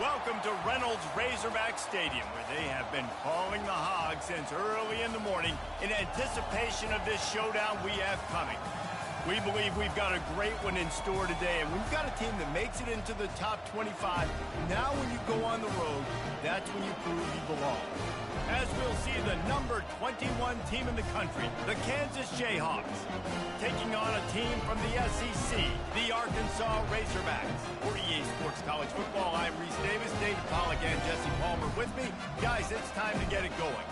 Welcome to Reynolds Razorback Stadium, where they have been calling the Hogs since early in the morning in anticipation of this showdown we have coming. We believe we've got a great one in store today, and we've got a team that makes it into the top 25. Now when you go on the road, that's when you prove you belong. As we'll see the number 21 team in the country, the Kansas Jayhawks, taking on a team from the SEC, the Arkansas Razorbacks. For EA Sports College Football, I'm Reese Davis, Dave Pollack, and Jesse Palmer with me. Guys, it's time to get it going.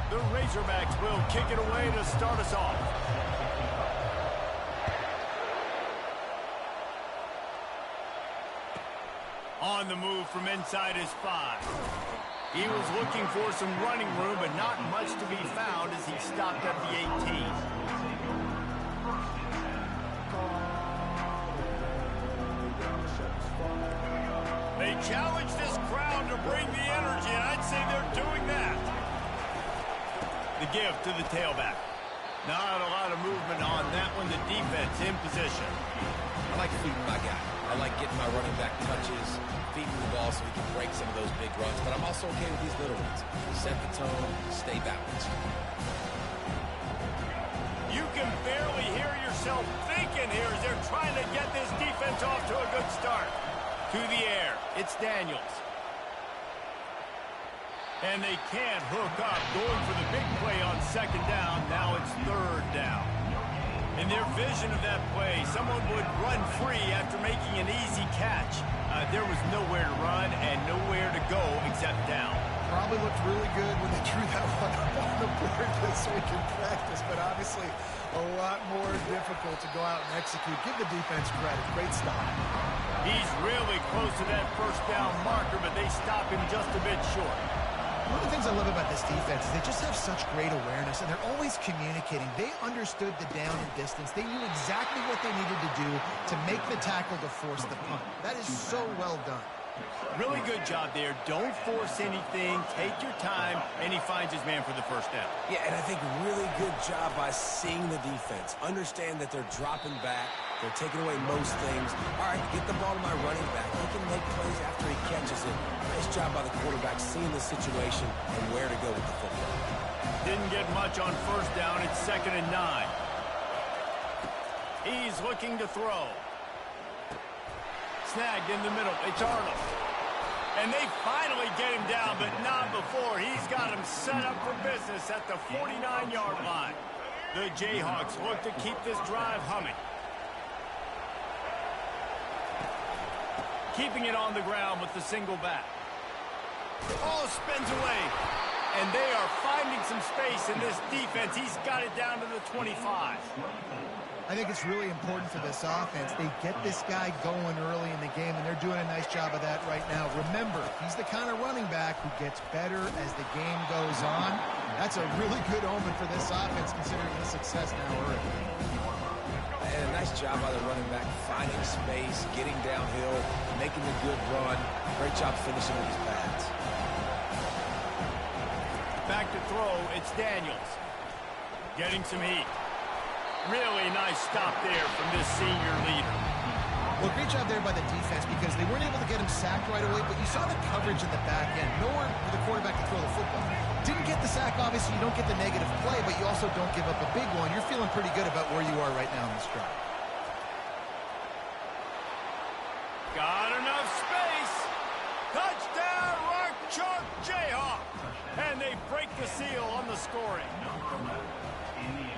The Razorbacks will kick it away to start us off. On the move from inside his 5. He was looking for some running room, but not much to be found as he stopped at the 18. They challenge this crowd to bring the energy, and I'd say they're doing that. The give to the tailback. Not a lot of movement on that one. The defense in position. I like feeding my guy. I like getting my running back touches, feeding the ball so he can break some of those big runs. But I'm also okay with these little ones. Set the tone, stay balanced. You can barely hear yourself thinking here as they're trying to get this defense off to a good start. To the air, it's Daniels. And they can't hook up, going for the big play on second down. Now it's third down. In their vision of that play, someone would run free after making an easy catch. There was nowhere to run and nowhere to go except down. Probably looked really good when they drew that one up on the board this week in practice, but obviously a lot more difficult to go out and execute. Give the defense credit. Great stop. He's really close to that first down marker, but they stop him just a bit short. One of the things I love about this defense is they just have such great awareness, and they're always communicating. They understood the down and distance. They knew exactly what they needed to do to make the tackle to force the punt. That is so well done. Really good job there. Don't force anything. Take your time, and he finds his man for the first down. Yeah, and I think really good job by seeing the defense. Understand that they're dropping back. They're taking away most things. All right, get the ball to my running back. He can make plays after he catches it. Nice job by the quarterback seeing the situation and where to go with the football. Didn't get much on first down. It's 2nd and 9. He's looking to throw. Snagged in the middle. It's Arnold. And they finally get him down, but not before. He's got him set up for business at the 49-yard line. The Jayhawks look to keep this drive humming. Keeping it on the ground with the single back. Oh, spins away. And they are finding some space in this defense. He's got it down to the 25. I think it's really important for this offense. They get this guy going early in the game, and they're doing a nice job of that right now. Remember, he's the kind of running back who gets better as the game goes on. That's a really good omen for this offense, considering the success now early. And a nice job by the running back, finding space, getting downhill, making a good run. Great job finishing with his pads. Back to throw, it's Daniels. Getting some heat. Really nice stop there from this senior leader. Well, great job there by the defense because they weren't able to get him sacked right away, but you saw the coverage in the back end. Nowhere for the quarterback to throw the football. Didn't get the sack, obviously. You don't get the negative play, but you also don't give up a big one. You're feeling pretty good about where you are right now in this drive. Got enough space. Touchdown, Rock Chalk Jayhawk. And they break the seal on the scoring.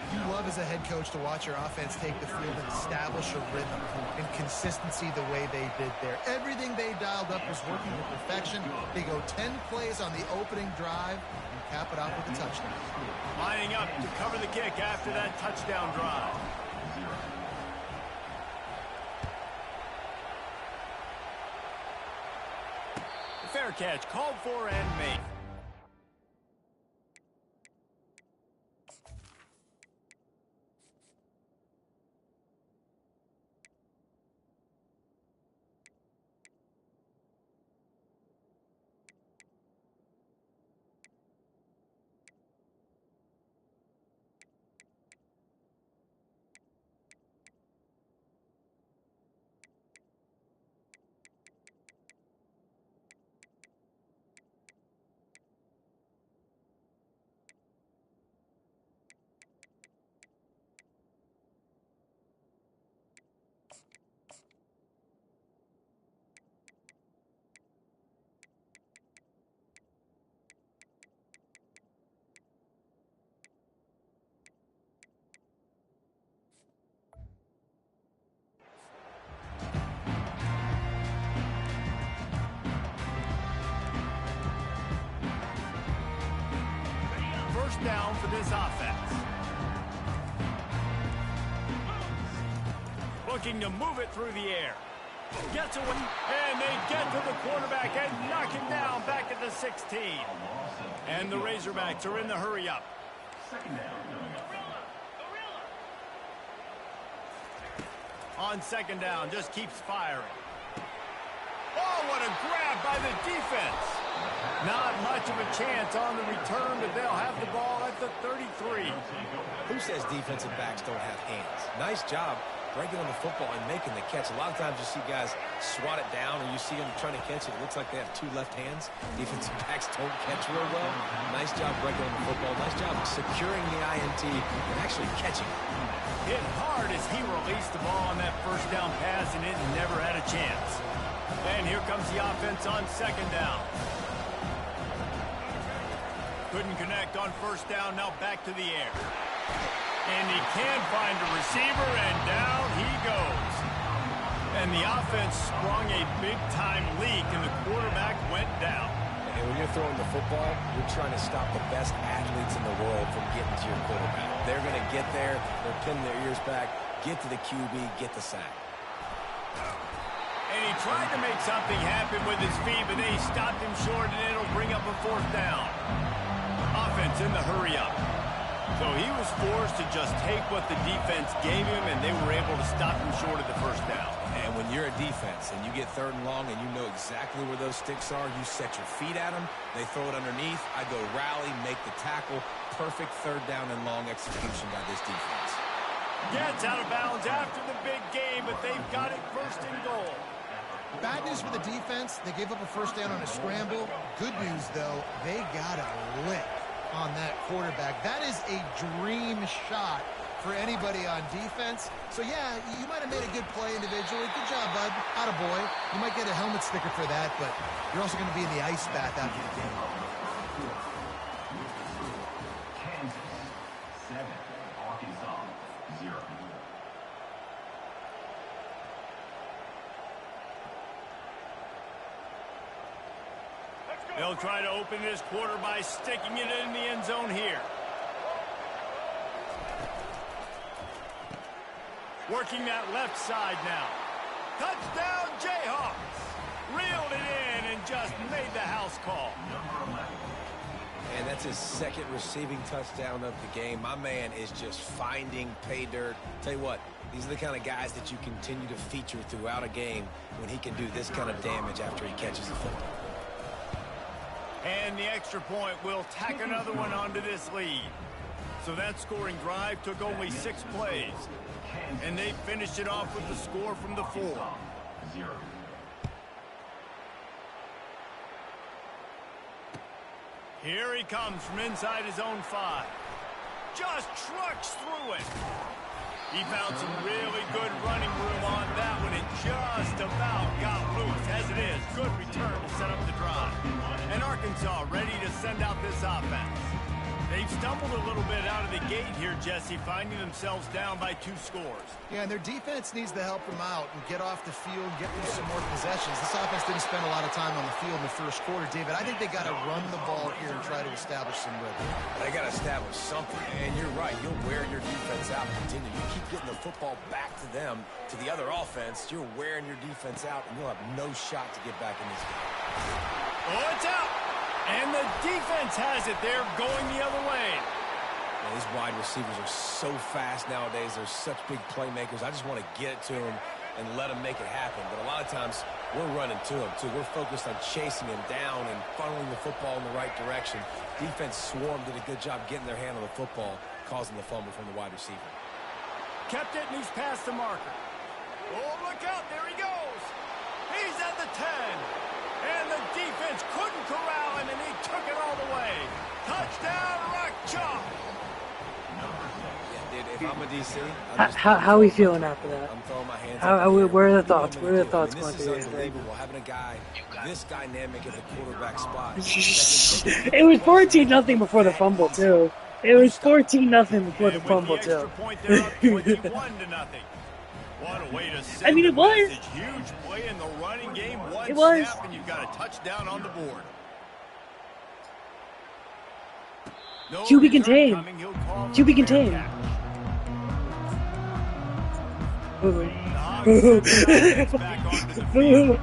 You love as a head coach to watch your offense take the field and establish a rhythm and consistency the way they did there. Everything they dialed up was working to perfection. They go 10 plays on the opening drive and cap it off with a touchdown. Lining up to cover the kick after that touchdown drive. Fair catch called for and made. this offense. Looking to move it through the air. Gets away, and they get to the quarterback and knock him down back at the 16. And the Razorbacks are in the hurry-up. On second down, just keeps firing. Oh, what a grab by the defense. Not much of a chance on the return, but they'll have the ball at the 33. Who says defensive backs don't have hands? Nice job breaking on the football and making the catch. A lot of times you see guys swat it down, and you see them trying to catch it. It looks like they have two left hands. Defensive backs don't catch real well. Nice job breaking on the football. Nice job securing the INT and actually catching it. Hit hard as he released the ball on that first down pass, and it never had a chance. And here comes the offense on second down. Couldn't connect on first down, now back to the air. And he can find a receiver, and down he goes. And the offense sprung a big-time leak, and the quarterback went down. And when you're throwing the football, you're trying to stop the best athletes in the world from getting to your quarterback. They're going to get there, they're pinning their ears back, get to the QB, get the sack. And he tried to make something happen with his feet, but they stopped him short, and it'll bring up a fourth down. Offense in the hurry-up. So he was forced to just take what the defense gave him, and they were able to stop him short of the first down. And when you're a defense and you get third and long and you know exactly where those sticks are, you set your feet at them, they throw it underneath, I go rally, make the tackle. Perfect third down and long execution by this defense. Gets out of bounds after the big game, but they've got it first and goal. Bad news for the defense. They gave up a first down on a scramble. Good news, though, they got a lick on that quarterback. That is a dream shot for anybody on defense. So, yeah, you might have made a good play individually. Good job, bud. Attaboy. You might get a helmet sticker for that, but you're also going to be in the ice bath after the game. Kansas 7, Arkansas 0. They'll try to open this quarter by sticking it in the end zone here. Working that left side now. Touchdown, Jayhawks. Reeled it in and just made the house call. And that's his second receiving touchdown of the game. My man is just finding pay dirt. Tell you what, these are the kind of guys that you continue to feature throughout a game when he can do this kind of damage after he catches the football. And the extra point will tack another one onto this lead. So that scoring drive took only 6 plays. And they finished it off with the score from the 4. 0. Here he comes from inside his own 5. Just trucks through it. He found some really good running room on that one. It just about got loose. As it is, good return to set up the drive. And Arkansas ready to send out this offense. They've stumbled a little bit out of the gate here, Jesse, finding themselves down by 2 scores. Yeah, and their defense needs to help them out and get off the field, get them some more possessions. This offense didn't spend a lot of time on the field in the first quarter, David. I think they got to run the ball here and try to establish some rhythm. They got to establish something, and you're right. You'll wear your defense out and continue. You keep getting the football back to them, to the other offense, you're wearing your defense out, and you'll have no shot to get back in this game. Oh, it's out! And the defense has it. They're going the other way. Man, these wide receivers are so fast nowadays. They're such big playmakers. I just want to get it to them and let them make it happen. But a lot of times, we're running to them, too. We're focused on chasing them down and funneling the football in the right direction. Defense swarmed, did a good job getting their hand on the football, causing the fumble from the wide receiver. Kept it, and he's past the marker. Oh, look out. There he goes. He's at the 10. And the defense couldn't corral him, and he took it all the way. Touchdown, Rock Chalk. Yeah, dude, if I'm a DC, how are we feeling after that? I'm throwing my hands up. Where are the thoughts? Where are the thoughts going This through is your head? unbelievable, having a guy this dynamic at the quarterback spot. It was 14-0 before the fumble, too. It was 14-0 before the And fumble, with the extra too. point, they're up 21-0. What a way to send I mean, it the was. message. Huge play in the running game. One It was. snap, and you've got a touchdown on the board. No QB return contain. coming. He'll call for QB fair contain. catch. Boo. The Hogs Boo. send their offense back onto the Boo. field.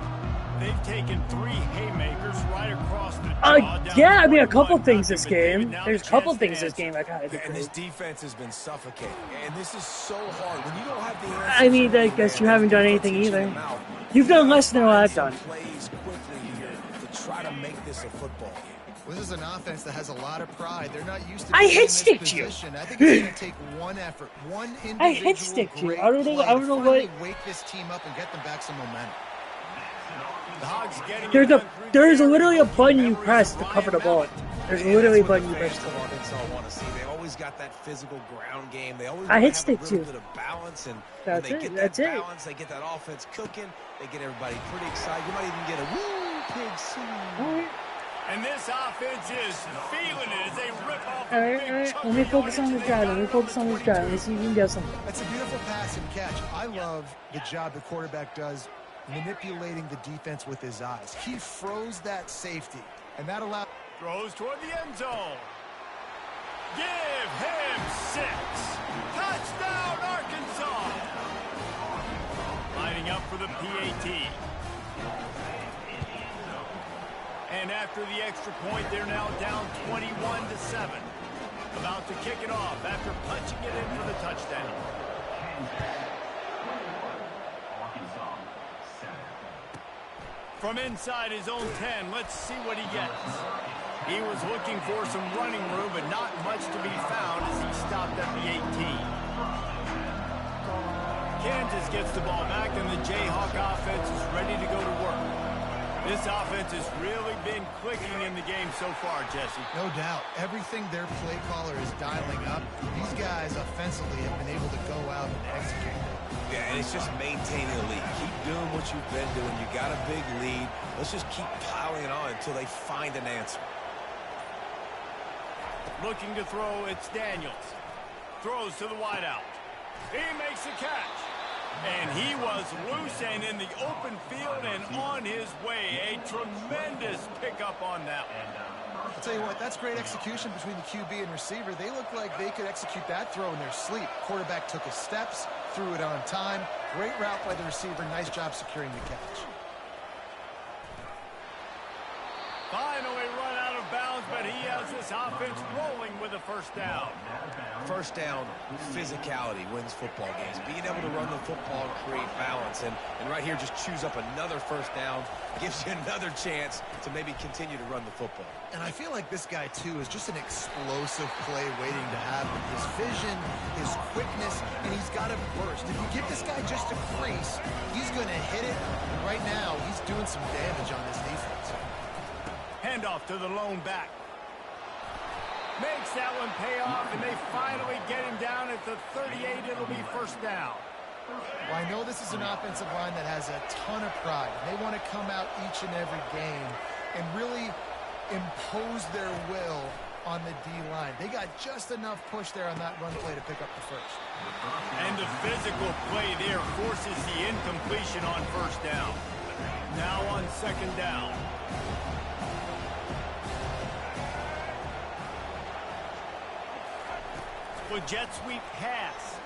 They've taken 3 haymakers right across the jaw. down Yeah, I mean, a couple 21-0, things this but David, game. now There's a the couple chance to things this answer. game I kind of And this agree. defense has been suffocating. And this is so hard. When you don't have the answers I mean, I early, guess man, you haven't the done defense anything hits you in either. the mouth. You've done less than what Find I've some done. plays quickly here to try to make this a football game. Well, this is an offense that has a lot of pride. They're not used to I being hit in this sticked you. position. I think it's going to take one effort, one individual I hit sticked you. great I don't know- play I don't to know finally what- wake this team up and get them back some momentum. The Hogs getting There's it a done through there's the air. literally a button you Memories press of to Ryan cover the ball. Mallett. There's And literally a that's what button you the press. fans of Arkansas want to see. They always got that physical ground game. They always I want hit to have stick a little too. bit of balance, and when That's they it, get that's that it. balance, they get that offense cooking. They get everybody pretty excited. You might even get a woo pig scene. Alright, And this offense is feeling it as they rip off a alright, big alright. chunk Let me of focus on yardage, this and guy. they Let got me it focus on this guy. Let me see if you can get something. That's a beautiful pass and catch. I love the job the quarterback does manipulating the defense with his eyes. He froze that safety, and that allowed... Throws toward the end zone. Give him 6. Touchdown, Arkansas. Lining up for the PAT. And after the extra point, they're now down 21-7. About to kick it off after punching it in for the touchdown. Arkansas 7. From inside his own 10, let's see what he gets. He was looking for some running room, but not much to be found as he stopped at the 18. Kansas gets the ball back, and the Jayhawk offense is ready to go to work. This offense has really been clicking in the game so far, Jesse. No doubt. Everything their play caller is dialing up, these guys offensively have been able to go out and execute. Yeah, and it's just maintaining the lead. Keep doing what you've been doing. You got a big lead. Let's just keep piling it on until they find an answer. Looking to throw, it's Daniels. Throws to the wideout. He makes a catch. And he was loose and in the open field and on his way. A tremendous pickup on that one. I'll tell you what, that's great execution between the QB and receiver. They looked like they could execute that throw in their sleep. Quarterback took his steps, threw it on time. Great route by the receiver. Nice job securing the catch. Finally run out of bounds, but he has this offense rolling with a first down. First down, physicality wins football games. Being able to run the football and create balance. And right here, just choose up another first down. Gives you another chance to maybe continue to run the football. And I feel like this guy, too, is just an explosive play waiting to happen. His vision, his quickness, and he's got a burst. If you give this guy just a crease, he's going to hit it. And right now, he's doing some damage on this defense. Handoff to the lone back. Makes that one pay off, and they finally get him down at the 38. It'll be first down. Well, I know this is an offensive line that has a ton of pride. They want to come out each and every game and really impose their will on the D-line. They got just enough push there on that run play to pick up the first. And the physical play there forces the incompletion on first down. Now on second down. Well, jet sweep pass.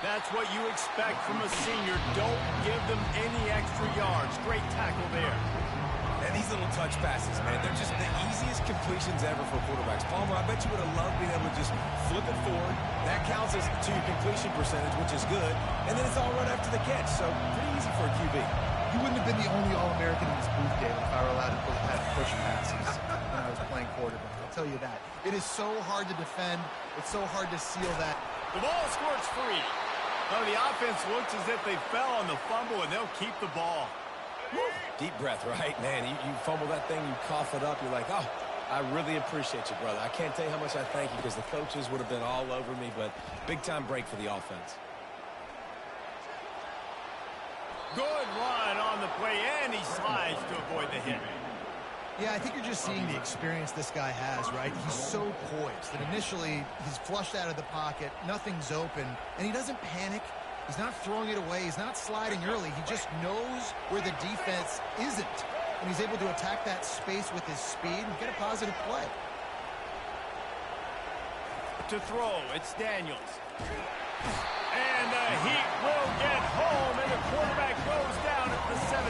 That's what you expect from a senior. Don't give them any extra yards. Great tackle there. And these little touch passes, man, they're just the easiest completions ever for quarterbacks. Palmer, I bet you would have loved being able to just flip it forward. That counts as to your completion percentage, which is good. And then it's all right after the catch, so pretty easy for a QB. You wouldn't have been the only All-American in this booth, David, if I were allowed to have push passes when I was playing quarterback. I'll tell you that. It is so hard to defend. It's so hard to seal that. The ball squirts free. No, the offense looks as if they fell on the fumble, and they'll keep the ball. Deep breath, right? Man, you fumble that thing, you cough it up, you're like, oh, I really appreciate you, brother. I can't tell you how much I thank you because the coaches would have been all over me, but big-time break for the offense. Good run on the play, and he slides to avoid the hit. Yeah, I think you're just seeing the experience this guy has, right? He's so poised that initially he's flushed out of the pocket, nothing's open, and he doesn't panic. He's not throwing it away. He's not sliding early. He just knows where the defense isn't. and he's able to attack that space with his speed and get a positive play. To throw, it's Daniels. And the Heat will get home, and the quarterback goes down at the 17.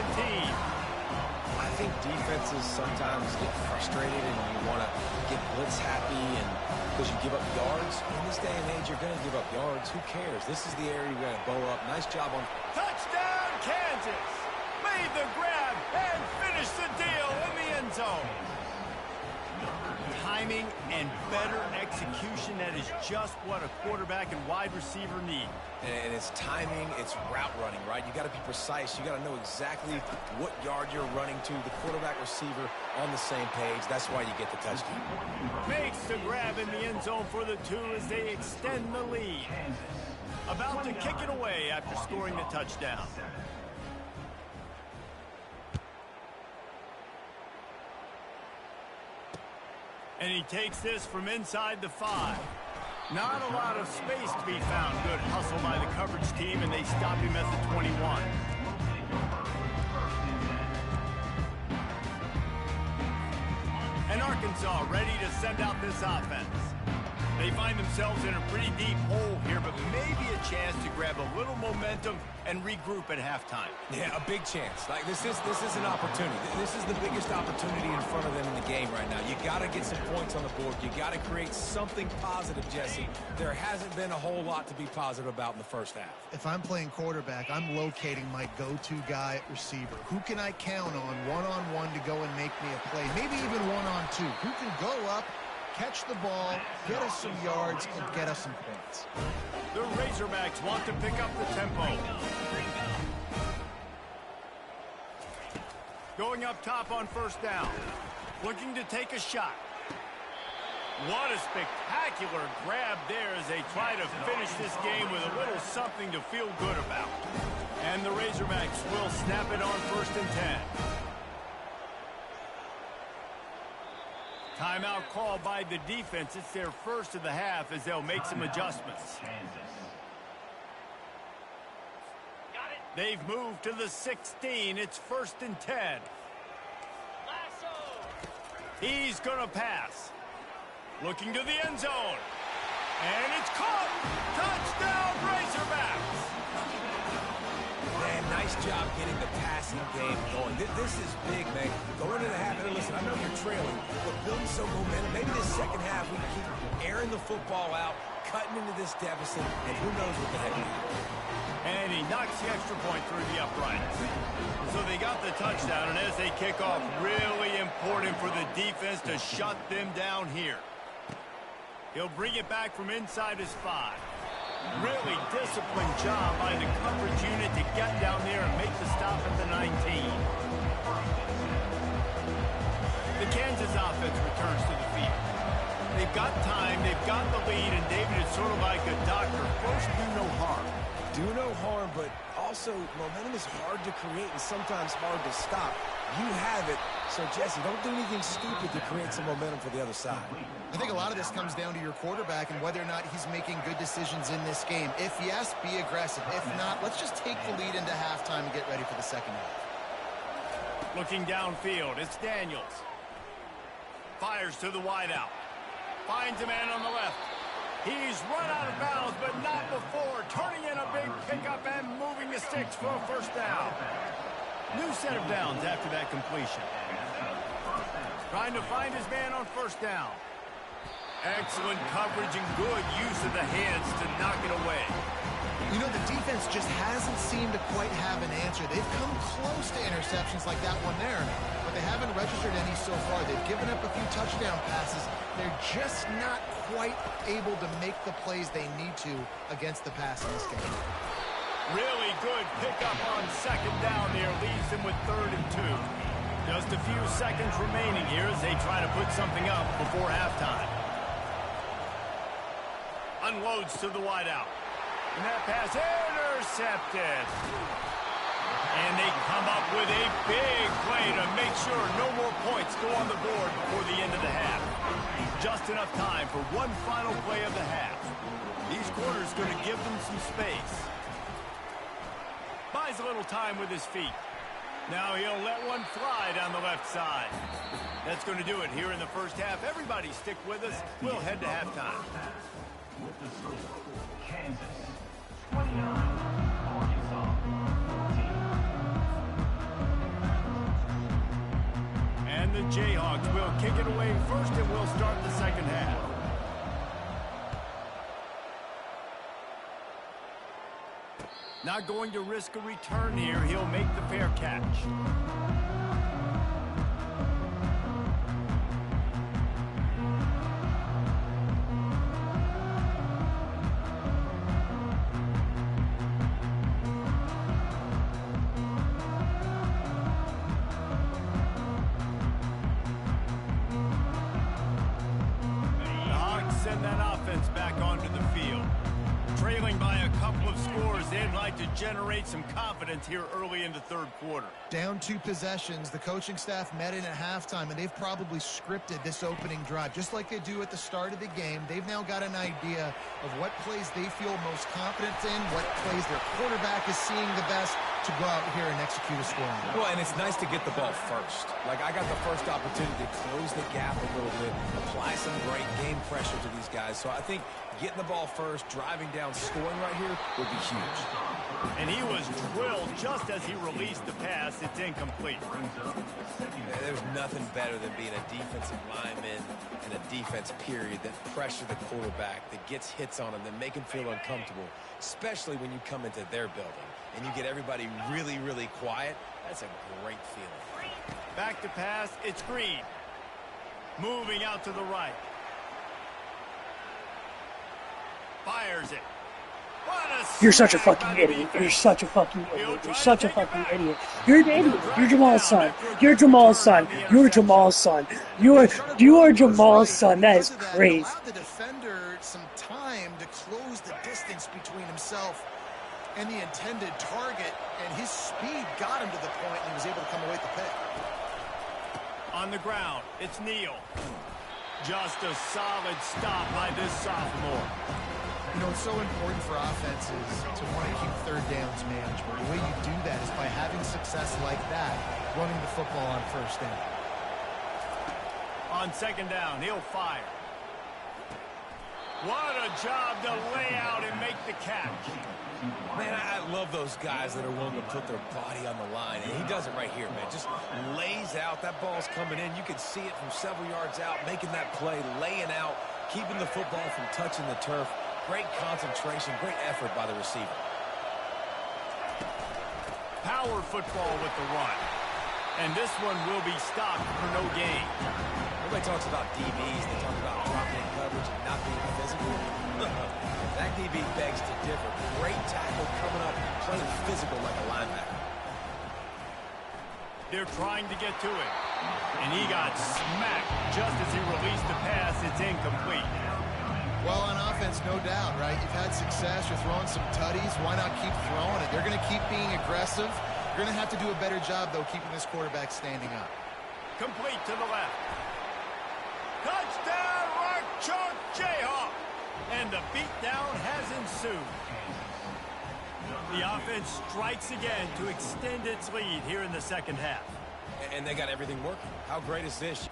I think defenses sometimes get frustrated and you want to get blitz happy and because you give up yards. In this day and age, you're going to give up yards. Who cares? This is the area you're going to bow up. Nice job on... Touchdown, Kansas! Made the grab and finished the deal in the end zone. Timing and better execution, that is just what a quarterback and wide receiver need. And it's timing, it's route running, right? You got to be precise. You got to know exactly what yard you're running to. The quarterback receiver on the same page. That's why you get the touchdown. Makes the grab in the end zone for the 2 as they extend the lead. About to kick it away after scoring the touchdown. And he takes this from inside the 5. Not a lot of space to be found. Good hustle by the coverage team, and they stop him at the 21. And Arkansas ready to send out this offense. They find themselves in a pretty deep hole here, but maybe a chance to grab a little momentum and regroup at halftime. Yeah, a big chance. Like this is an opportunity. This is the biggest opportunity in front of them in the game right now. You got to get some points on the board. You got to create something positive, Jesse. There hasn't been a whole lot to be positive about in the first half. If I'm playing quarterback, I'm locating my go-to guy at receiver. Who can I count on one-on-one to go and make me a play? Maybe even one-on-two. Who can go up, catch the ball, get us some yards, and get us some points. The Razorbacks want to pick up the tempo. Going up top on first down. Looking to take a shot. What a spectacular grab there as they try to finish this game with a little something to feel good about. And the Razorbacks will snap it on 1st and 10. Timeout called by the defense. It's their first of the half as they'll make some adjustments. They've moved to the 16. It's 1st and 10. He's going to pass. Looking to the end zone. And it's caught. Touchdown, Razorbacks. Man, nice job getting the passing game going. This is big, man. Going into the half, and listen, I know you're trailing, but building some momentum. Maybe this second half we can keep airing the football out, cutting into this deficit, and who knows what the heck we do. And he knocks the extra point through the uprights. So they got the touchdown, and as they kick off, really important for the defense to shut them down here. He'll bring it back from inside his 5. Really disciplined job by the coverage unit to get down there and make the stop at the 19. The Kansas offense returns to the field. They've got time, they've got the lead, and David is sort of like a doctor. First, do no harm. Do no harm, but also momentum is hard to create and sometimes hard to stop. You have it, so Jesse, don't do anything stupid to create some momentum for the other side. I think a lot of this comes down to your quarterback and whether or not he's making good decisions in this game. If yes, be aggressive. If not, let's just take the lead into halftime and get ready for the second half. Looking downfield, it's Daniels. Fires to the wideout. Finds a man on the left. He's run out of bounds, but not before. Turning in a big pickup and moving the sticks for a first down. New set of downs after that completion. Trying to find his man on first down. Excellent coverage and good use of the hands to knock it away. You know, the defense just hasn't seemed to quite have an answer. They've come close to interceptions like that one there, but they haven't registered any so far. They've given up a few touchdown passes. They're just not quite able to make the plays they need to against the pass in this game. Really good pickup on second down there. Leaves them with 3rd and 2. Just a few seconds remaining here as they try to put something up before halftime. Unloads to the wideout. And that pass intercepted. And they come up with a big play to make sure no more points go on the board before the end of the half. Just enough time for one final play of the half. These quarters going to give them some space. Buys a little time with his feet. Now he'll let one fly down the left side. That's going to do it here in the first half. Everybody stick with us. We'll head to halftime. With the score, Kansas 29, Arkansas 14. And the Jayhawks will kick it away first, and we'll start the second half. Not going to risk a return here. He'll make the fair catch. The Hawks send that offense back onto the field. Trailing by a couple of scores, they'd like to generate some confidence here early in the third quarter. Down 2 possessions, the coaching staff met in at halftime, and they've probably scripted this opening drive. Just like they do at the start of the game, they've now got an idea of what plays they feel most confident in, what plays their quarterback is seeing the best to go out here and execute a scoring. Well, and it's nice to get the ball first. Like, I got the first opportunity to close the gap a little bit, apply some great game pressure to these guys. So I think getting the ball first, driving down, scoring right here would be huge. And he was drilled just as he released the pass. It's incomplete. There's nothing better than being a defensive lineman in a defense period that pressure the quarterback, that gets hits on him, that make him feel uncomfortable, especially when you come into their building and you get everybody really, really quiet. That's a great feeling. Back to pass. It's Green. Moving out to the right. Fires it. You're such a fucking idiot. You're such a fucking idiot. You're such a fucking idiot. You're an idiot. You're Jamal's son. You're Jamal's son. You're Jamal's son. You are Jamal's son. That is crazy. Allowed the defender some time to close the distance between himself and the intended target, and his speed got him to the point, and he was able to come away with the pick. On the ground, it's Neal. Just a solid stop by this sophomore. You know, it's so important for offenses to want to keep third downs manageable. The way you do that is by having success like that, running the football on first down. On second down, he'll fire. What a job to lay out and make the catch. Man, I love those guys that are willing to put their body on the line, and he does it right here, man. Just lays out. That ball's coming in. You can see it from several yards out, making that play, laying out, keeping the football from touching the turf. Great concentration, great effort by the receiver. Power football with the run. And this one will be stopped for no gain. Everybody talks about DBs. They talk about dropping coverage and not being physical. That DB begs to differ. Great tackle coming up, playing physical like a linebacker. They're trying to get to it. And he got smacked just as he released the pass. It's incomplete. Well, on offense, no doubt, right? You've had success. You're throwing some tutties. Why not keep throwing it? They're going to keep being aggressive. You're going to have to do a better job, though, keeping this quarterback standing up. Complete to the left. Touchdown, Rock Chalk Jayhawk. And the beatdown has ensued. The offense strikes again to extend its lead here in the second half. And they got everything working. How great is this?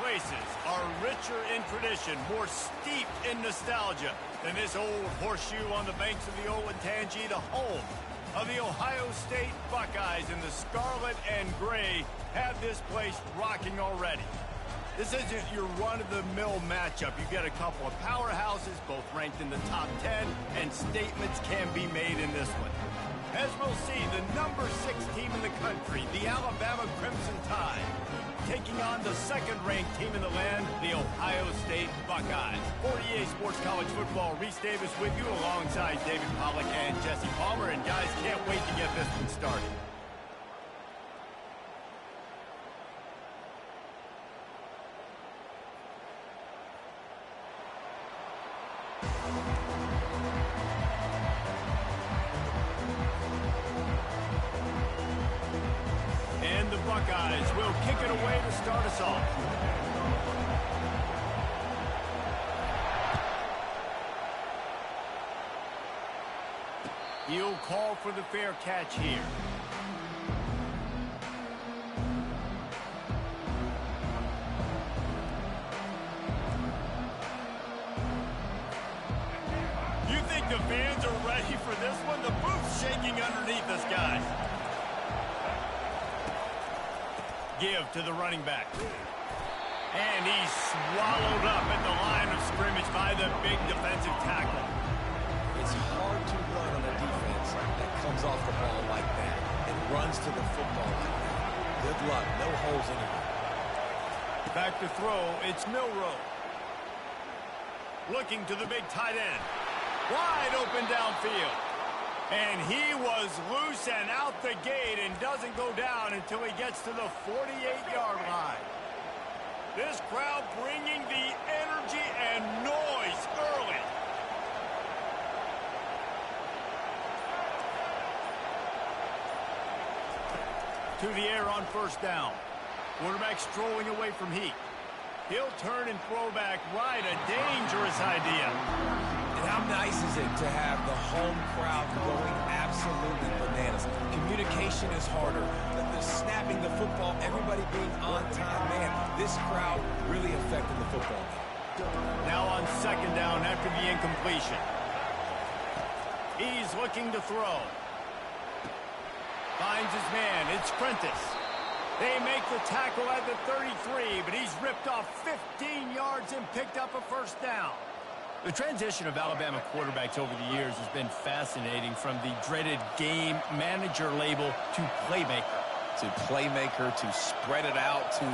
places are richer in tradition, more steeped in nostalgia than this old horseshoe on the banks of the Olentangy, the home of the Ohio State Buckeyes. And the scarlet and gray have this place rocking already. This isn't your run-of-the-mill matchup. You get a couple of powerhouses, both ranked in the top 10, and statements can be made in this one. As we'll see, the number 6 team in the country, the Alabama Crimson Tide, taking on the second-ranked team in the land, the Ohio State Buckeyes. 48 Sports College Football, Reese Davis with you alongside David Pollack and Jesse Palmer. And guys, can't wait to get this one started. And the Buckeyes will kick it away to start us off. He'll call for the fair catch here. You think the fans are ready for this one? The booth's shaking underneath us, guys. Give to the running back. And he's swallowed up at the line of scrimmage by the big defensive tackle. It's hard to run on a defense that comes off the ball like that and runs to the football like that. Good luck. No holes anywhere. Back to throw. It's Milroe. Looking to the big tight end. Wide open downfield. And he was loose and out the gate and doesn't go down until he gets to the 48-yard line. This crowd bringing the energy and noise early. To the air on first down. Quarterback strolling away from heat. He'll turn and throw back right. A dangerous idea. And how nice is it to have the home crowd going absolutely bananas? Communication is harder. The snapping the football, everybody being on time. Man, this crowd really affecting the football game. Now on second down after the incompletion. He's looking to throw. Finds his man. It's Prentice. They make the tackle at the 33, but he's ripped off 15 yards and picked up a first down. The transition of Alabama quarterbacks over the years has been fascinating, from the dreaded game manager label to playmaker. To playmaker, to spread it out, to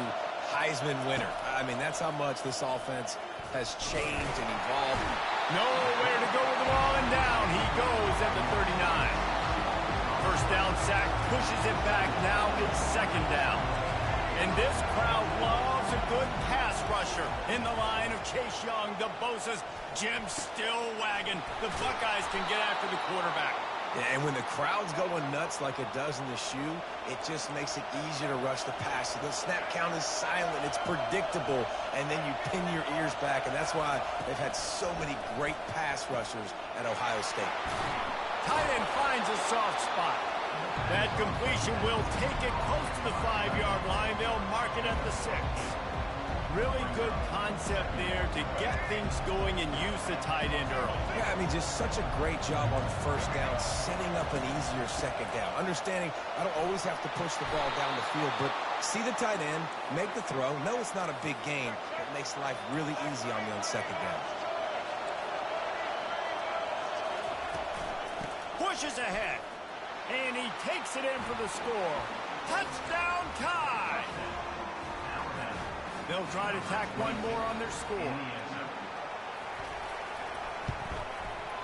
Heisman winner. I mean, that's how much this offense has changed and evolved. Nowhere to go with the ball, and down he goes at the 39. First down sack, pushes it back. Now it's second down. And this crowd loves a good pass rusher in the line of Chase Young, the Bosa's, Jim still wagging. The Buckeyes can get after the quarterback. Yeah, and when the crowd's going nuts like it does in the shoe, it just makes it easier to rush the pass. So the snap count is silent. It's predictable. And then you pin your ears back. And that's why they've had so many great pass rushers at Ohio State. Tight end finds a soft spot. That completion will take it close to the 5-yard line. They'll mark it at the 6. Really good concept there to get things going and use the tight end early. Yeah, I mean, just such a great job on first down, setting up an easier second down. Understanding I don't always have to push the ball down the field, but see the tight end, make the throw. No, it's not a big gain. It makes life really easy on me on second down. Pushes ahead, and he takes it in for the score. Touchdown Tide! They'll try to tack one more on their score.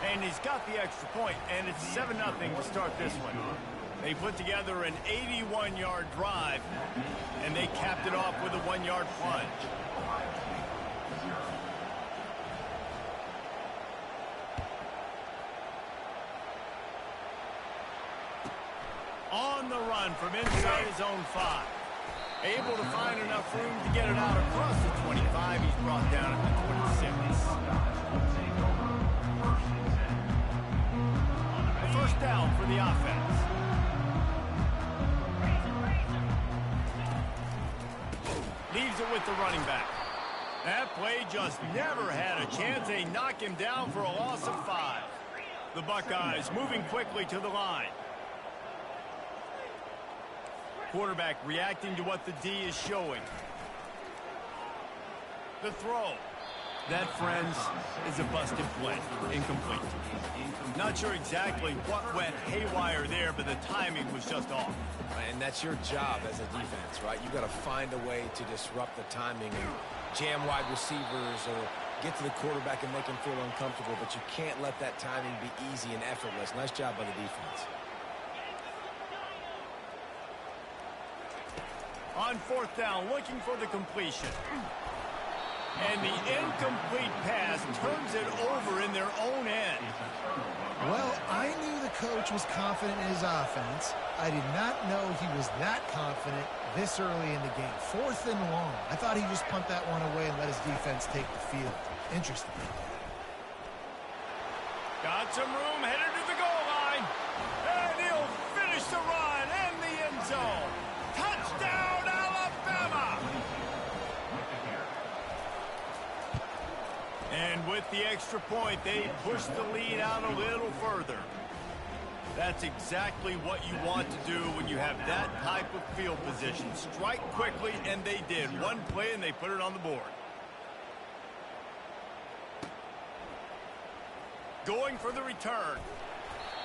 And he's got the extra point, and it's 7-0 to start this one. They put together an 81-yard drive, and they capped it off with a 1-yard plunge. On the run from inside his own 5. Able to find enough room to get it out across the 25. He's brought down at the 26. A first down for the offense. Leaves it with the running back. That play just never had a chance. They knock him down for a loss of 5. The Buckeyes moving quickly to the line. Quarterback reacting to what the D is showing. The throw. That, friends, is a busted play. Incomplete. Not sure exactly what went haywire there, but the timing was just off. And that's your job as a defense, right? You've got to find a way to disrupt the timing and jam wide receivers or get to the quarterback and make him feel uncomfortable, but you can't let that timing be easy and effortless. Nice job by the defense. On 4th down, looking for the completion. And the incomplete pass turns it over in their own end. Well, I knew the coach was confident in his offense. I did not know he was that confident this early in the game. 4th and long. I thought he'd just punt that one away and let his defense take the field. Interesting. Got some room, headed to the goal line. And he'll finish the run in the end zone. Touchdown, Alabama! And with the extra point, they push the lead out a little further. That's exactly what you want to do when you have that type of field position. Strike quickly, and they did. One play, and they put it on the board. Going for the return.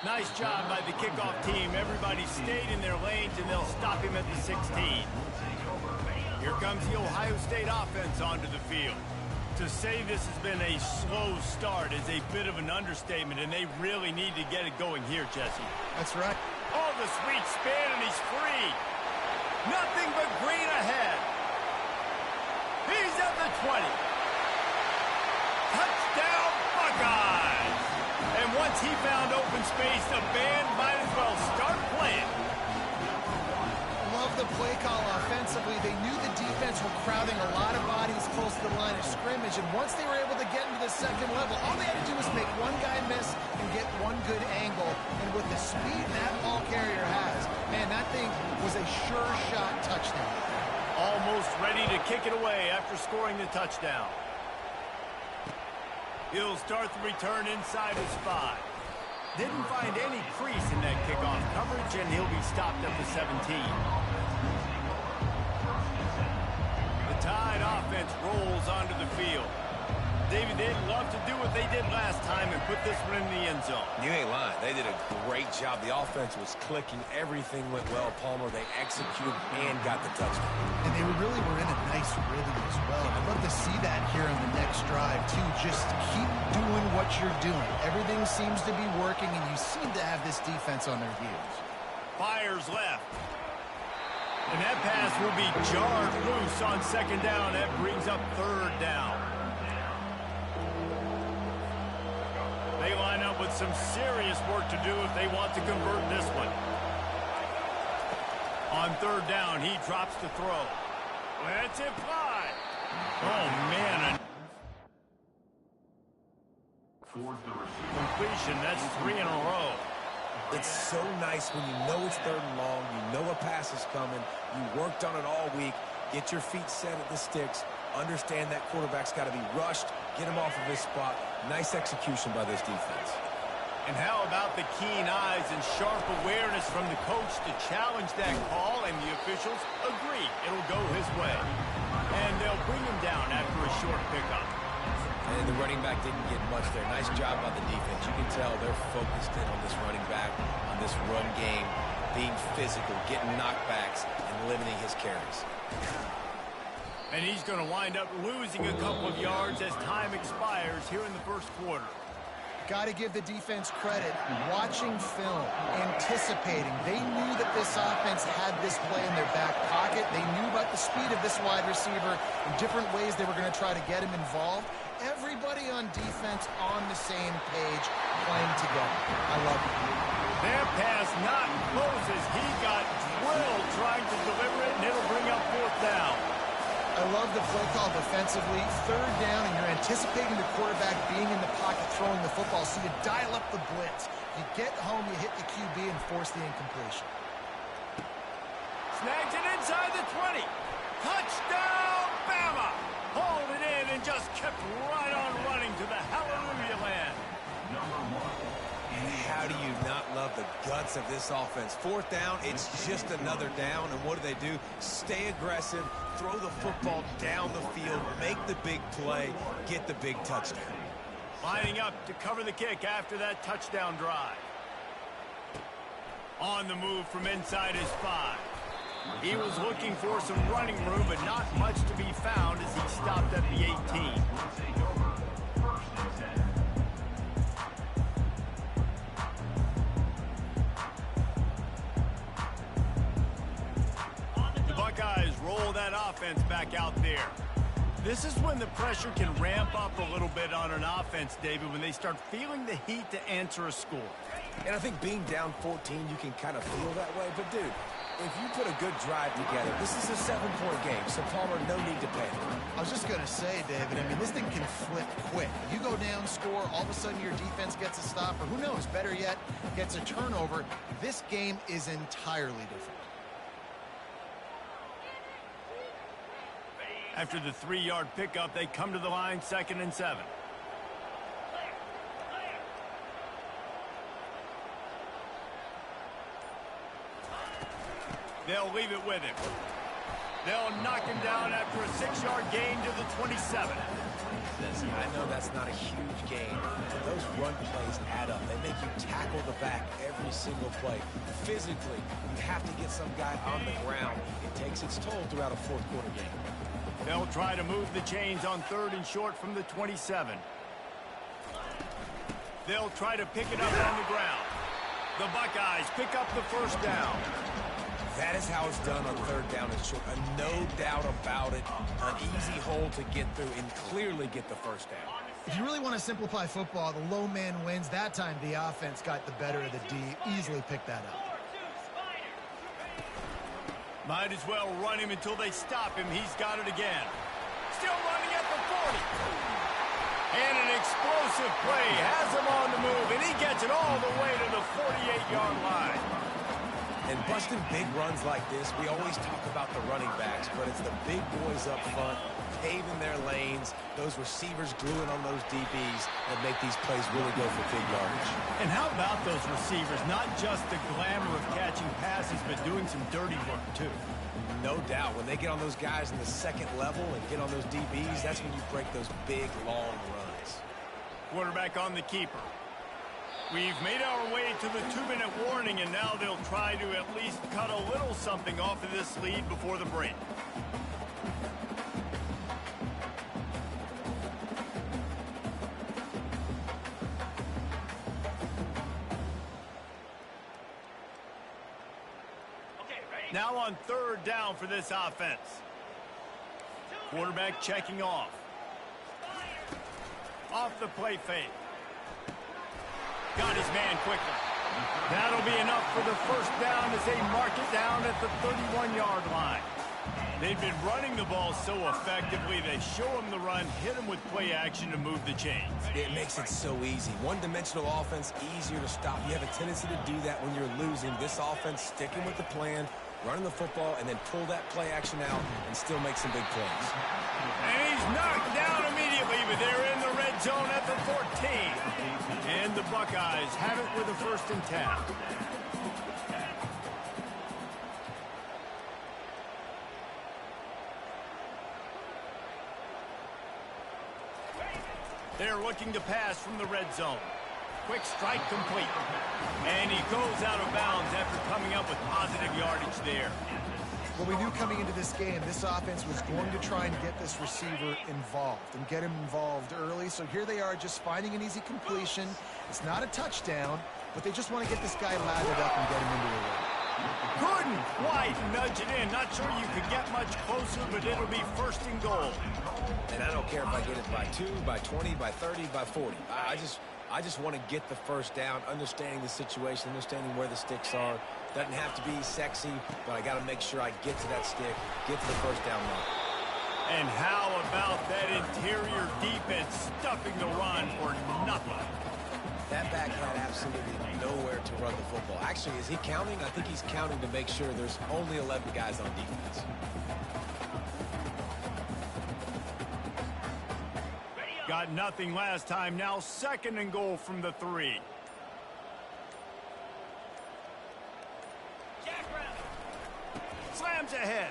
Nice job by the kickoff team. Everybody stayed in their lanes, and they'll stop him at the 16. Here comes the Ohio State offense onto the field. To say this has been a slow start is a bit of an understatement, and they really need to get it going here, Jesse. That's right. Oh, the sweet spin, and he's free. Nothing but green ahead. He's at the 20. Touchdown, Buckeyes. And once he found open space, the band might as well start playing. Love the play call offensively. They knew the defense were crowding a lot of bodies close to the line of scrimmage, and once they were able to get into the second level, all they had to do was make one guy miss and get one good angle. And with the speed that ball carrier has, man, that thing was a sure shot touchdown. Almost ready to kick it away after scoring the touchdown. He'll start the return inside his 5. Didn't find any crease in that kickoff coverage, and he'll be stopped at the 17. The Tide offense rolls onto the field. David, they'd love to do what they did last time and put this one in the end zone. You ain't lying. They did a great job. The offense was clicking. Everything went well, Palmer. They executed and got the touchdown. And they really were in a nice rhythm as well. I'd love to see that here on the next drive, too. Just keep doing what you're doing. Everything seems to be working, and you seem to have this defense on their heels. Fires left. And that pass will be jarred loose on 2nd down. That brings up 3rd down. They line up with some serious work to do if they want to convert this one. On 3rd down, he drops the throw. Let's it fly. Oh, man. Completion, that's 3 in a row. It's so nice when you know it's 3rd and long, you know a pass is coming, you worked on it all week, get your feet set at the sticks, understand that quarterback's got to be rushed, get him off of his spot. Nice execution by this defense. And how about the keen eyes and sharp awareness from the coach to challenge that call, and the officials agree it'll go his way. And they'll bring him down after a short pickup. And the running back didn't get much there. Nice job by the defense. You can tell they're focused in on this running back, on this run game, being physical, getting knockbacks, and limiting his carries. And he's going to wind up losing a couple of yards as time expires here in the 1st quarter. Got to give the defense credit. Watching film, anticipating. They knew that this offense had this play in their back pocket. They knew about the speed of this wide receiver and different ways they were going to try to get him involved. Everybody on defense on the same page, playing together. I love it. Their pass not close as he got drilled trying to deliver it, and it'll bring up 4th down. I love the play call defensively. 3rd down, and you're anticipating the quarterback being in the pocket throwing the football, so you dial up the blitz. You get home, you hit the QB, and force the incompletion. Snags it inside the 20. Touchdown, Bama! Hold it in, just kept right on running to the hallelujah land. And how do you not love the guts of this offense? Fourth down, it's just another down. And what do? Stay aggressive, throw the football down the field, make the big play, get the big touchdown. Lining up to cover the kick after that touchdown drive. On the move from inside his 5. He was looking for some running room, but not much to be found as he stopped at the 18. The Buckeyes roll that offense back out there. This is when the pressure can ramp up a little bit on an offense, David, when they start feeling the heat to answer a score. And I think being down 14, you can kind of feel that way. But, dude, if you put a good drive together, this is a 7-point game, so Palmer, no need to panic. I was just going to say, David, I mean, this thing can flip quick. You go down, score, all of a sudden your defense gets a stop, or who knows, better yet, gets a turnover. This game is entirely different. After the 3-yard pickup, they come to the line, 2nd and 7. They'll leave it with him. They'll knock him down after a 6-yard gain to the 27. Listen, I know that's not a huge gain, but those run plays add up. They make you tackle the back every single play. Physically, you have to get some guy on the ground. It takes its toll throughout a fourth-quarter game. They'll try to move the chains on 3rd and short from the 27. They'll try to pick it up on the ground. The Buckeyes pick up the first down. That is how it's done on 3rd down and short. No doubt about it. An easy hole to get through and clearly get the first down. If you really want to simplify football, the low man wins. That time the offense got the better of the D. Easily picked that up. Might as well run him until they stop him. He's got it again. Still running at the 40. And an explosive play has him on the move, and he gets it all the way to the 48-yard line. And busting big runs like this, we always talk about the running backs, but it's the big boys up front, paving their lanes, those receivers gluing on those DBs that make these plays really go for big yardage. And how about those receivers? Not just the glamour of catching passes, but doing some dirty work, too. No doubt. When they get on those guys in the second level and get on those DBs, that's when you break those big, long runs. Quarterback on the keeper. We've made our way to the 2-minute warning, and now they'll try to at least cut a little something off of this lead before the break. Now on 3rd down for this offense. Quarterback checking off. Off the play fake. Got his man quickly. That'll be enough for the first down as they mark it down at the 31-yard line. They've been running the ball so effectively, they show him the run, hit him with play action to move the chains. It makes it so easy. One-dimensional offense, easier to stop. You have a tendency to do that when you're losing. This offense sticking with the plan, running the football, and then pull that play action out and still make some big plays. And he's knocked down immediately, but they're in the red zone at the 14. And the Buckeyes have it with a 1st and 10. They're looking to pass from the red zone. Quick strike complete. And he goes out of bounds after coming up with positive yardage there. Well, we knew coming into this game, this offense was going to try and get this receiver involved and get him involved early. So here they are just finding an easy completion. It's not a touchdown, but they just want to get this guy lathered up and get him into the run. Couldn't quite nudge it in. Not sure you could get much closer, but it'll be 1st and goal. And I don't care if I get it by 2, by 20, by 30, by 40. I just want to get the first down, understanding the situation, understanding where the sticks are. Doesn't have to be sexy, but I got to make sure I get to that stick, get to the first down line. And how about that interior defense stuffing the run for nothing? That back had absolutely nowhere to run the football. Actually, is he counting? I think he's counting to make sure there's only 11 guys on defense. Got nothing last time. Now 2nd and goal from the 3. Slams ahead.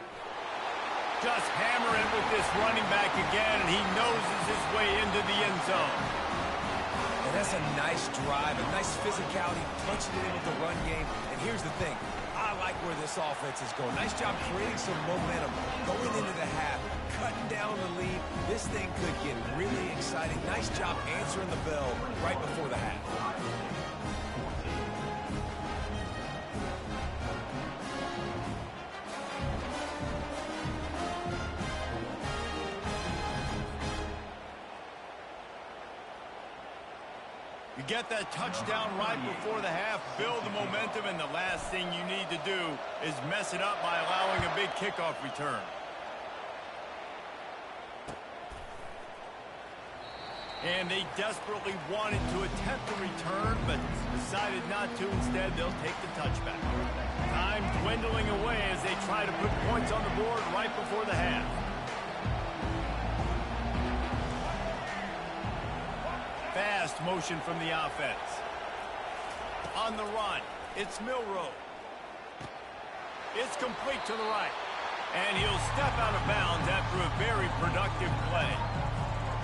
Just hammer it with this running back again, and he noses his way into the end zone. And that's a nice drive, a nice physicality, punching it in with the run game. And here's the thing. I like where this offense is going. Nice job creating some momentum going into the half, cutting down the lead. This thing could get really exciting. Nice job answering the bell right before the half. You get that touchdown right before the half, build the momentum, and the last thing you need to do is mess it up by allowing a big kickoff return. And they desperately wanted to attempt a return, but decided not to. Instead, they'll take the touchback. Time dwindling away as they try to put points on the board right before the half. Fast motion from the offense. On the run, it's Milroe. It's complete to the right. And he'll step out of bounds after a very productive play.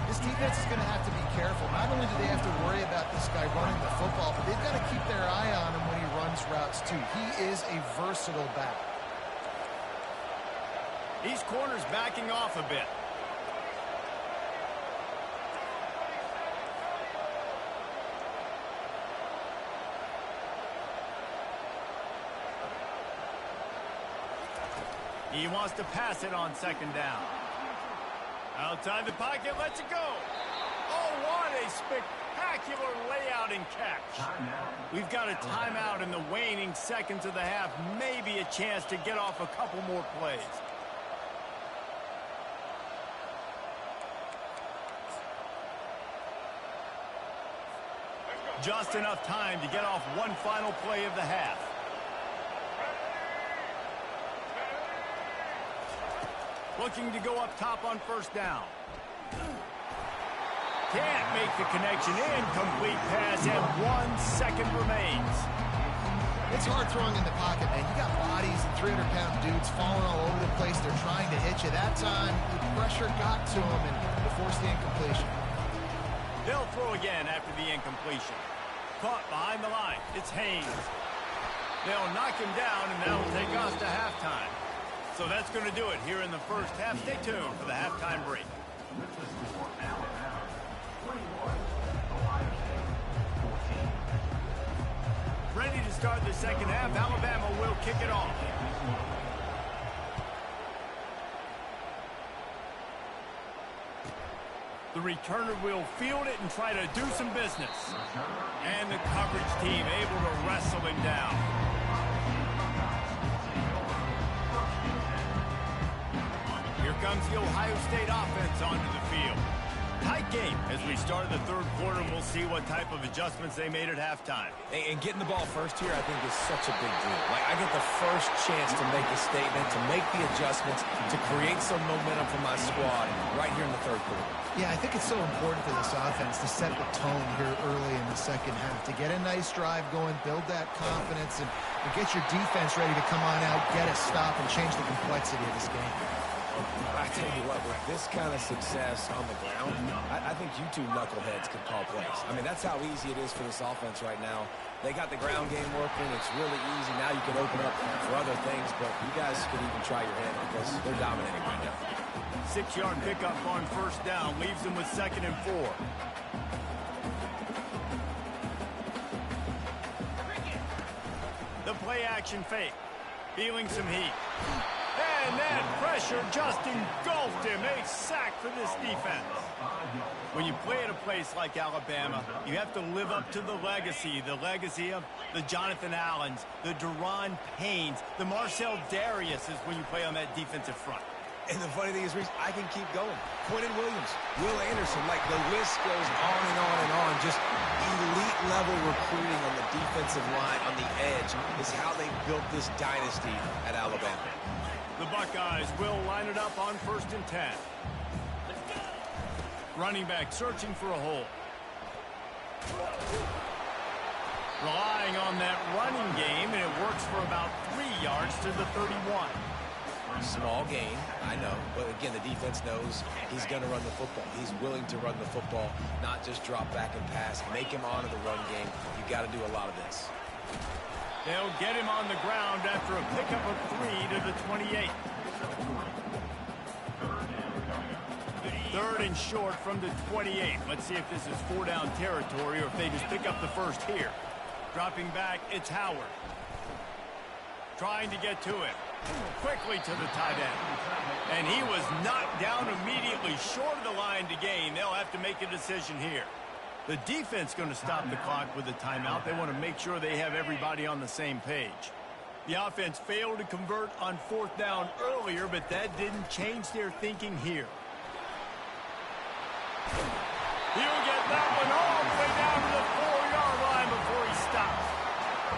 This defense is going to have to be careful. Not only do they have to worry about this guy running the football, but they've got to keep their eye on him when he runs routes too. He is a versatile back. These corners backing off a bit. He wants to pass it on 2nd down. Outside the pocket, lets it go. Oh, what a spectacular layout and catch. We've got a timeout in the waning seconds of the half. Maybe a chance to get off a couple more plays. Just enough time to get off one final play of the half. Looking to go up top on 1st down. Can't make the connection. Incomplete pass, and 1 second remains. It's hard throwing in the pocket, man. You got bodies and 300-pound dudes falling all over the place. They're trying to hit you. That time, the pressure got to them and forced the incompletion. They'll throw again after the incompletion. Caught behind the line. It's Haynes. They'll knock him down, and that'll take us to halftime. So that's going to do it here in the first half. Stay tuned for the halftime break. Ready to start the second half. Alabama will kick it off. The returner will field it and try to do some business. And the coverage team able to wrestle him down. Here comes the Ohio State offense onto the field. Tight game as we start the 3rd quarter. We'll see what type of adjustments they made at halftime. And getting the ball first here, I think, is such a big deal. Like, I get the first chance to make a statement, to make the adjustments, to create some momentum for my squad right here in the 3rd quarter. Yeah, I think it's so important for this offense to set the tone here early in the second half, to get a nice drive going, build that confidence, and get your defense ready to come on out, get a stop, and change the complexity of this game. I tell you what, with this kind of success on the ground, I think you two knuckleheads could call plays. I mean, that's how easy it is for this offense right now. They got the ground game working. It's really easy. Now you can open up for other things, but you guys could even try your hand because they're dominating right now. 6-yard pickup on 1st down. Leaves them with 2nd and 4. The play action fake. Feeling some heat. And that pressure just engulfed him. A sack for this defense. When you play at a place like Alabama, you have to live up to the legacy of the Jonathan Allens, the Deron Paynes, the Marcel Dariuses when you play on that defensive front. And the funny thing is, Reese, I can keep going. Quentin Williams, Will Anderson, like the list goes on and on and on. Just elite level recruiting on the defensive line, on the edge, is how they built this dynasty at Alabama. The Buckeyes will line it up on 1st and 10. Running back searching for a hole. Relying on that running game, and it works for about 3 yards to the 31. Small gain, I know, but again, the defense knows he's going to run the football. He's willing to run the football, not just drop back and pass. Make him honor the run game. You got to do a lot of this. They'll get him on the ground after a pickup of 3 to the 28. Third and short from the 28. Let's see if this is 4-down territory or if they just pick up the first here. Dropping back, it's Howard. Trying to get to it. Quickly to the tight end. And he was knocked down immediately short of the line to gain. They'll have to make a decision here. The defense going to stop the clock with a timeout. They want to make sure they have everybody on the same page. The offense failed to convert on 4th down earlier, but that didn't change their thinking here. He'll get that one all the way down to the 4-yard line before he stops.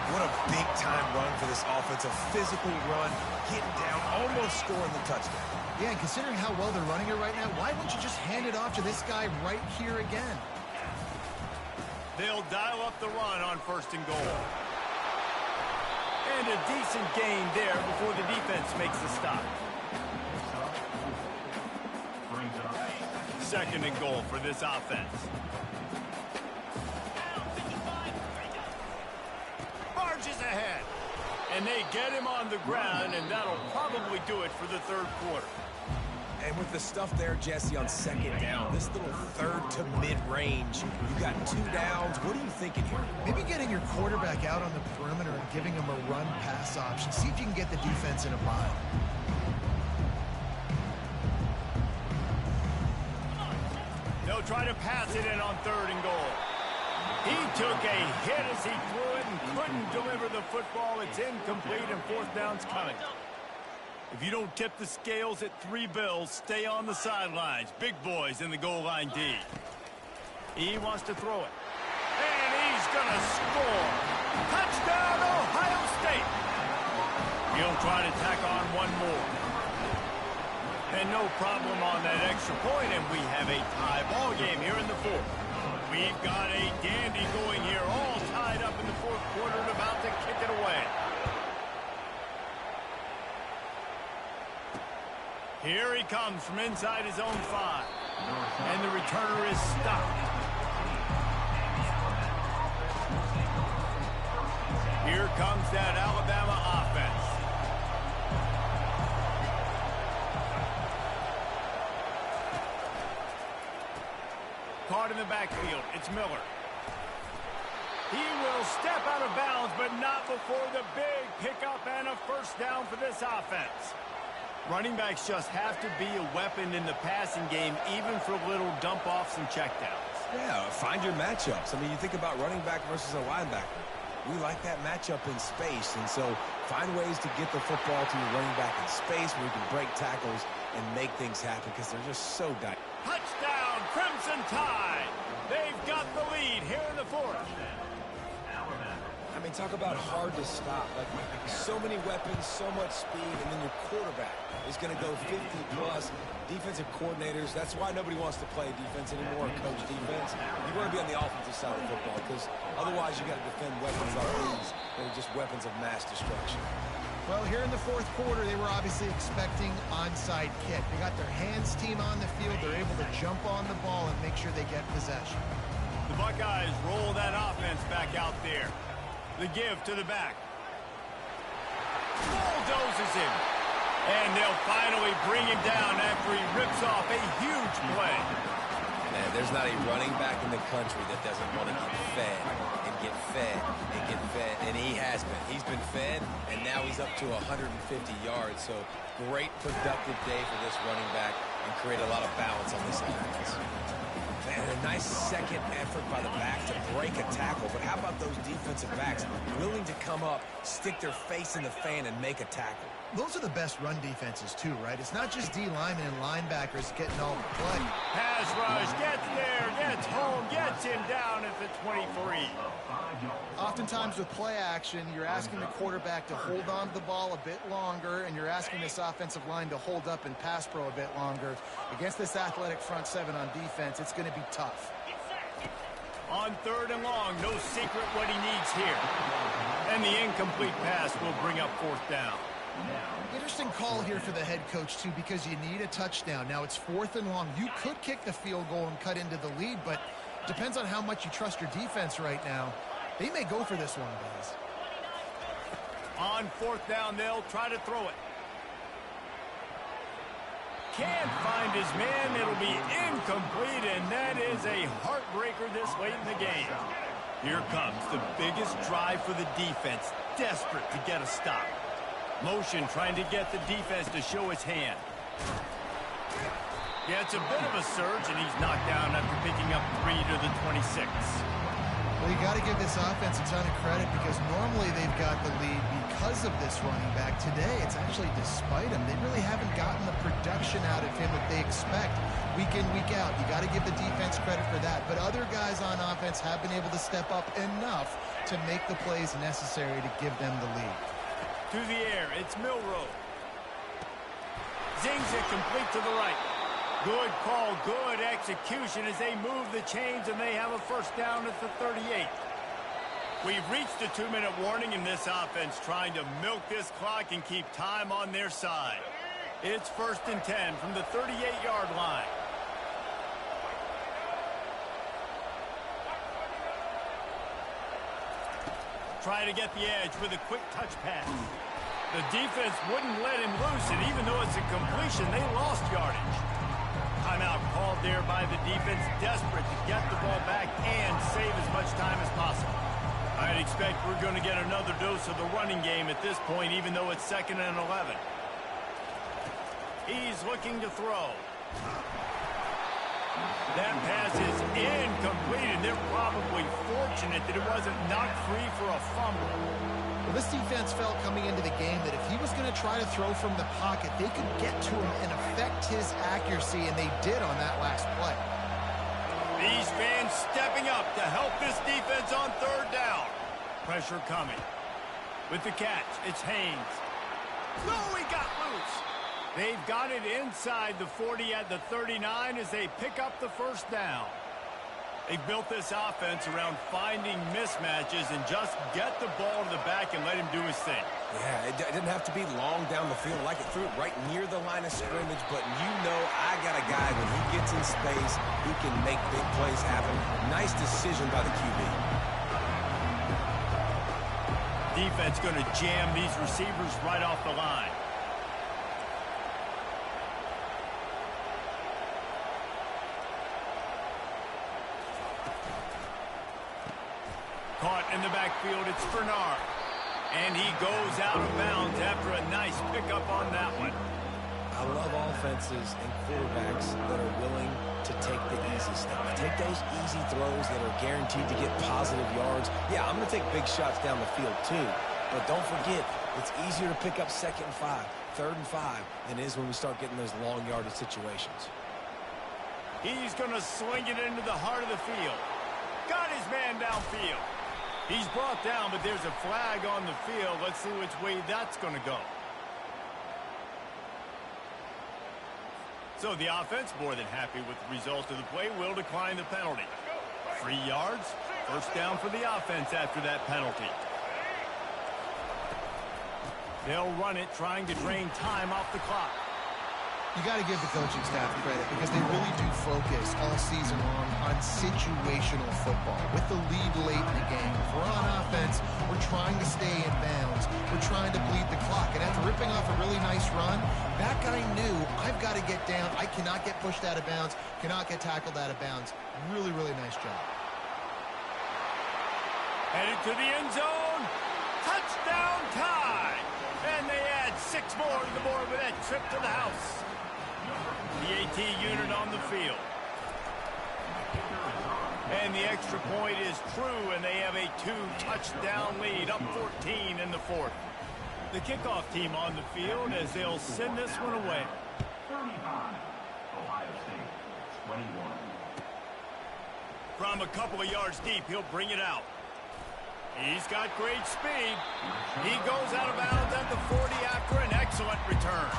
What a big-time run for this offense. A physical run, getting down, almost scoring the touchdown. Yeah, and considering how well they're running it right now, why wouldn't you just hand it off to this guy right here again? They'll dial up the run on 1st and goal. And a decent gain there before the defense makes the stop. 2nd and goal for this offense. Marches ahead. And they get him on the ground, and that'll probably do it for the 3rd quarter. And with the stuff there, Jesse, on 2nd down, this little 3rd to mid-range, you got 2 downs. What are you thinking here? Maybe getting your quarterback out on the perimeter and giving him a run-pass option. See if you can get the defense in a bind. They'll try to pass it in on 3rd and goal. He took a hit as he threw it and couldn't deliver the football. It's incomplete, and 4th down's coming. If you don't tip the scales at 3 bills, stay on the sidelines. Big boys in the goal line D. He wants to throw it. And he's going to score. Touchdown, Ohio State. He'll try to tack on one more. And no problem on that extra point, and we have a tie ball game here in the 4th. We've got a dandy going here, all tied up in the 4th quarter and about to kick it away. Here he comes from inside his own 5. And the returner is stopped. Here comes that Alabama offense. Caught in the backfield. It's Miller. He will step out of bounds, but not before the big pickup and a 1st down for this offense. Running backs just have to be a weapon in the passing game, even for little dump-offs and checkdowns. Yeah, find your matchups. I mean, you think about running back versus a linebacker. We like that matchup in space, and so find ways to get the football to your running back in space where you can break tackles and make things happen because they're just so dynamic. Touchdown, Crimson Tide! They've got the lead here in the 4th. I mean, talk about hard to stop. Like, so many weapons, so much speed, and then your quarterback is going to go 50-plus. Defensive coordinators, that's why nobody wants to play defense anymore or coach defense. You want to be on the offensive side of football because otherwise you got to defend weapons like these that are just weapons of mass destruction. Well, here in the 4th quarter, they were obviously expecting onside kick. They got their hands team on the field. They're able to jump on the ball and make sure they get possession. The Buckeyes roll that offense back out there. The give to the back. Bulldozes him. And they'll finally bring him down after he rips off a huge play. Man, there's not a running back in the country that doesn't want to get fed and get fed and get fed. And he has been. He's been fed, and now he's up to 150 yards. So great productive day for this running back and create a lot of balance on this offense. And a nice 2nd effort by the back to break a tackle. But how about those defensive backs willing to come up, stick their face in the fan, and make a tackle? those are the best run defenses too, right? It's not just D linemen and linebackers getting all the play. Pass rush, gets there, gets home, gets him down at the 23. Oftentimes with play action, you're asking the quarterback to hold on to the ball a bit longer, and you're asking this offensive line to hold up in pass pro a bit longer. Against this athletic front seven on defense, it's going to be tough. On 3rd and long, no secret what he needs here. And the incomplete pass will bring up 4th down. Interesting call here for the head coach, too, because you need a touchdown. Now, it's 4th and long. You could kick the field goal and cut into the lead, but depends on how much you trust your defense right now. They may go for this one, guys. On 4th down, they'll try to throw it. Can't find his man. It'll be incomplete, and that is a heartbreaker this late in the game. Here comes the biggest drive for the defense, desperate to get a stop. Motion trying to get the defense to show his hand. Gets a bit of a surge, and he's knocked down after picking up 3 to the 26. Well, you got to give this offense a ton of credit because normally they've got the lead because of this running back. Today, it's actually despite him. They really haven't gotten the production out of him that they expect week in, week out. You got to give the defense credit for that. But other guys on offense have been able to step up enough to make the plays necessary to give them the lead. To the air, it's Milroe. Zings it complete to the right. Good call, good execution as they move the chains, and they have a 1st down at the 38. We've reached the 2-minute warning in this offense, trying to milk this clock and keep time on their side. It's 1st and 10 from the 38-yard line. Try to get the edge with a quick touch pass. The defense wouldn't let him loose, and even though it's a completion, they lost yardage. Timeout called there by the defense, desperate to get the ball back and save as much time as possible. I'd expect we're going to get another dose of the running game at this point, even though it's 2nd and 11. He's looking to throw. That pass is incomplete, and they're probably fortunate that it wasn't knocked free for a fumble. Well, this defense felt coming into the game that if he was going to try to throw from the pocket, they could get to him and affect his accuracy, and they did on that last play. These fans stepping up to help this defense on 3rd down. Pressure coming. With the catch, it's Haynes. No, he got loose. They've got it inside the 40 at the 39 as they pick up the 1st down. They've built this offense around finding mismatches and just get the ball to the back and let him do his thing. Yeah, it didn't have to be long down the field. Like it threw it right near the line of scrimmage, but you know I got a guy when he gets in space, he can make big plays happen. Nice decision by the QB. Defense going to jam these receivers right off the line. Caught in the backfield, it's Bernard. And he goes out of bounds after a nice pickup on that one. I love offenses and quarterbacks that are willing to take the easy stuff. Take those easy throws that are guaranteed to get positive yards. Yeah, I'm going to take big shots down the field too. But don't forget, it's easier to pick up 2nd and 5, 3rd and 5 than it is when we start getting those long yardage situations. He's going to sling it into the heart of the field. Got his man downfield. He's brought down, but there's a flag on the field. Let's see which way that's going to go. So the offense, more than happy with the result of the play, will decline the penalty. 3 yards, 1st down for the offense after that penalty. They'll run it, trying to drain time off the clock. You got to give the coaching staff credit because they really do focus all season long on situational football. With the lead late in the game, if we're on offense, we're trying to stay in bounds. We're trying to bleed the clock. And after ripping off a really nice run, that guy knew, I've got to get down. I cannot get pushed out of bounds, cannot get tackled out of bounds. Really, really nice job. Headed to the end zone. Touchdown tie. And they add 6 more to the board with that trip to the house. The AT unit on the field. And the extra point is true, and they have a 2-touchdown lead, up 14 in the 4th. The kickoff team on the field as they'll send this one away. 35, Ohio State, 21. From a couple of yards deep, he'll bring it out. He's got great speed. He goes out of bounds at the 40 after an excellent return.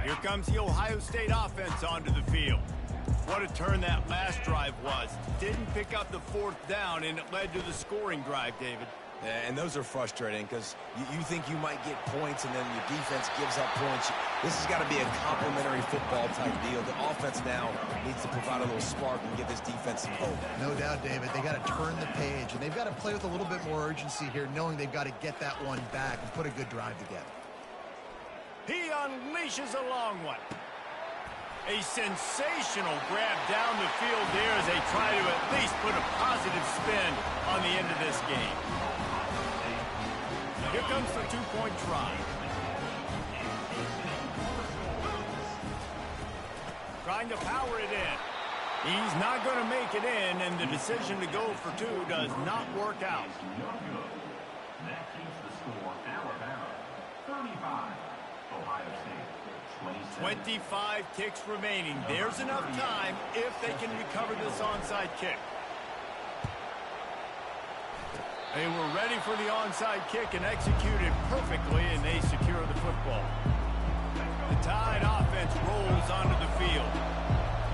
Here comes the Ohio State offense onto the field. What a turn that last drive was. Didn't pick up the 4th down, and it led to the scoring drive, David. Yeah, and those are frustrating because you think you might get points and then your defense gives up points. This has got to be a complementary football type deal. The offense now needs to provide a little spark and give this defense some hope. No doubt, David. They got to turn the page, and they've got to play with a little bit more urgency here, knowing they've got to get that one back and put a good drive together. He unleashes a long one. A sensational grab down the field there as they try to at least put a positive spin on the end of this game. Here comes the 2-point try. Trying to power it in. He's not going to make it in, and the decision to go for 2 does not work out. No good. That keeps the score Alabama 35, Ohio State 27. 25 ticks remaining. There's enough time if they can recover this onside kick. They were ready for the onside kick and executed perfectly, and they secure the football. The Tide offense rolls onto the field.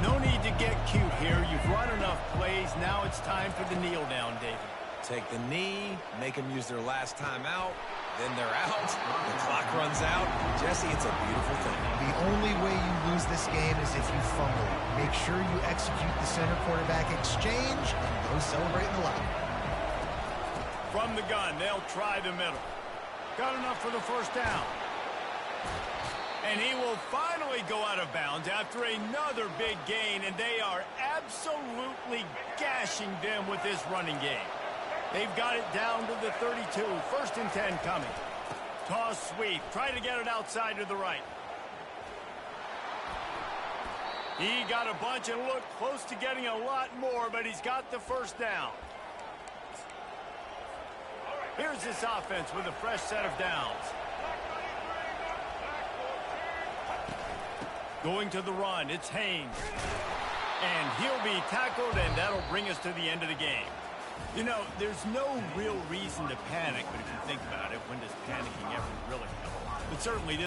No need to get cute here. You've run enough plays. Now it's time for the kneel down, David. Take the knee, make them use their last time out, then they're out. The clock runs out. Jesse, it's a beautiful thing. The only way you lose this game is if you fumble. Make sure you execute the center quarterback exchange and go celebrate in the locker. From the gun, they'll try the middle. Got enough for the 1st down. And he will finally go out of bounds after another big gain, and they are absolutely gashing them with this running game. They've got it down to the 32. 1st and 10 coming. Toss sweep. Try to get it outside to the right. He got a bunch and looked close to getting a lot more, but he's got the 1st down. Here's this offense with a fresh set of downs. Going to the run, it's Haynes. And he'll be tackled, and that'll bring us to the end of the game. You know, there's no real reason to panic, but if you think about it, when does panicking ever really help? But certainly this